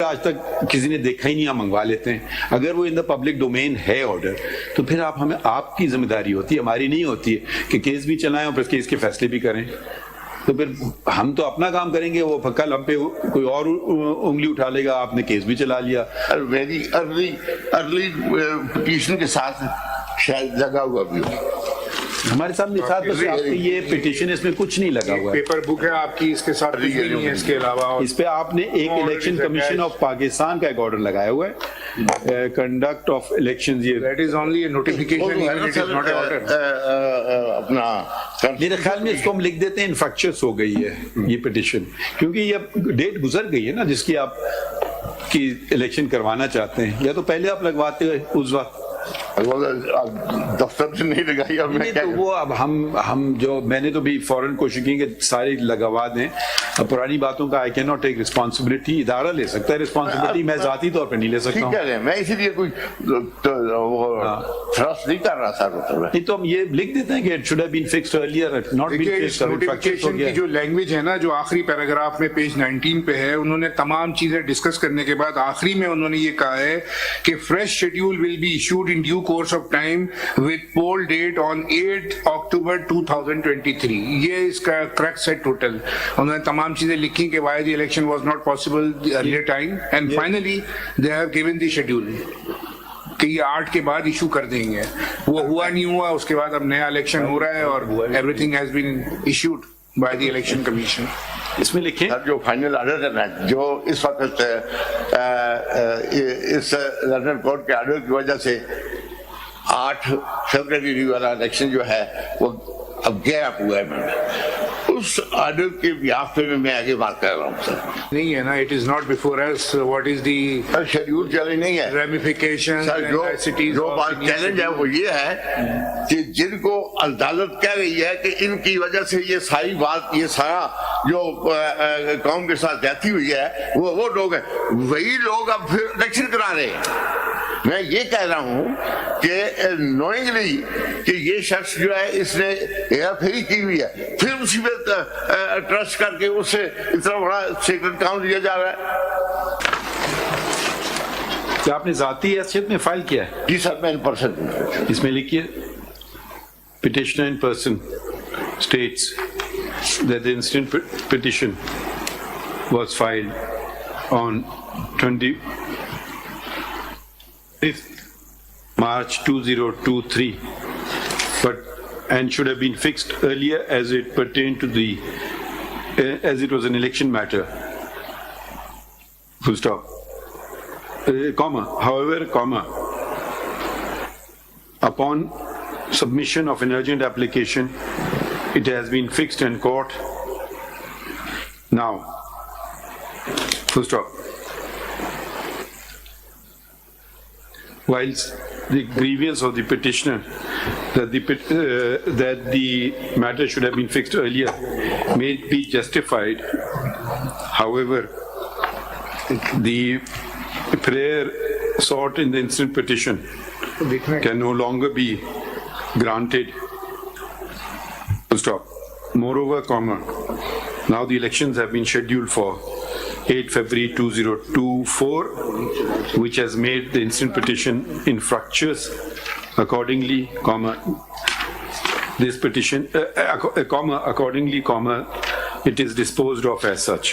آج تک کسی نے دیکھا ہی نہیں, ہم منگوا لیتے ہیں. اگر وہ ان دا پبلک ڈومین ہے آرڈر, تو پھر آپ کی ذمہ داری ہوتی ہے, ہماری نہیں ہوتی ہے کہ کیس بھی چلائیں اور پھر کیس کے فیصلے بھی کریں. تو پھر ہم تو اپنا کام کریں گے, وہ کل ہم پہ کوئی اور انگلی اٹھا لے گا, آپ نے کیس بھی چلا لیا. ویری ارلی پٹیشن کے ساتھ شاید لگا ہوا بھی ہو. ہمارے سامنے ساتھ بس آپ کی یہ پٹیشن, اس میں کچھ نہیں لگا ہوا ہے. پیپر بک ہے آپ کی, اس کے ساتھ کچھ بھی نہیں ہے. اس کے علاوہ اس پہ آپ نے ایک الیکشن کمیشن آف پاکستان کا ایک آرڈر لگایا ہوا ہے, conduct of election. That is only a notification, it is not a order. اپنا میرے خیال میں اس کو ہم لکھ دیتے ہیں انفیکچس ہو گئی ہے یہ پٹیشن, کیونکہ یہ ڈیٹ گزر گئی ہے نا جس کی آپ کی الیکشن کروانا چاہتے ہیں. یا تو پہلے آپ لگواتے اس وقت, دفتر سے نہیں لگائی. اب نہیں تو وہ اب ہم جو میں نے تو بھی فوراً کوشش کی کہ سارے لگوا دیں. پرانی باتوں کا I can not take responsibility, ادارہ لے سکتا ہے رسپانسبلٹی, میں ذاتی طور پہ نہیں لے سکتا ہوں. میں اسی لیے کوئی تھرسٹ نہیں کر رہا تھا. نہیں تو ہم یہ لکھ دیتے ہیں کہ it should have been fixed earlier, not been fixed. Notification کی جو لینگویج ہے نا, جو آخری پیراگراف میں پیج 19 پہ ہے, انہوں نے تمام چیزیں ڈسکس کرنے کے بعد آخری میں انہوں نے یہ کہا ہے کہ fresh schedule will be issued in due course of time with poll date on 8 October 2023. یہ اس کا کریکٹ ہے ٹوٹل. انہوں نے تمام چیزیں لکھی کہ why the election was not possible the earlier time, and finally they have given the schedule کہ یہ 8 کے بعد ایشو کر دیں گے. وہ ہوا نہیں ہوا, اس کے بعد اب نیا الیکشن ہو رہا ہے اور everything has been issued by the election commission. اس میں لکھیں جو فائنل آرڈر ہے نا, جو اس وقت اس لندن کورٹ کے آرڈر کی وجہ سے 8 فیبرری والا الیکشن جو ہے وہ اب گیپ ہوا ہے. اس آرڈر کے بیاف پہ میں آگے بات کر رہا ہوں سر. نہیں ہے نا, it is not before S. What is the schedule چل نہیں ہے ریمیفیکیشن. جو بات چیلنج ہے وہ یہ ہے کہ جن کو عدالت کہہ رہی ہے کہ ان کی وجہ سے یہ ساری بات, یہ سارا جو قوم کے ساتھ جاتی ہوئی ہے, وہ لوگ ہیں, وہی لوگ اب پھر الیکشن کرا رہے ہیں. میں یہ کہہ رہا ہوں کہ نوئنگلی کہ یہ شخص جو ہے اس نے ہیرا پھیری کی ہوئی ہے, پھر اسی پہ ٹرسٹ کر کے اس سے اتنا بڑا سیکرٹ کام لیا جا رہا ہے. کیا آپ نے ذاتی حیثیت میں فائل کیا ہے؟ جی سر, میں ان پرسن. اس میں لکھیے petitioner in person states that the instant petition was filed on 25th March 2023 and should have been fixed earlier as it pertained to as it was an election matter. Full stop. However, upon submission of an urgent application, it has been fixed in court. Now, full stop. Whilst the grievance of the petitioner that the matter should have been fixed earlier may be justified, however, the prayer sought in the instant petition can no longer be granted. Full stop. Moreover, now the elections have been scheduled for 8 February 2024, which has made the instant petition infructuous. Accordingly, this petition, accordingly, it is disposed of as such.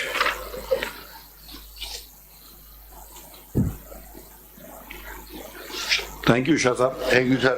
Thank you, Shah Sahab. Thank you, sir.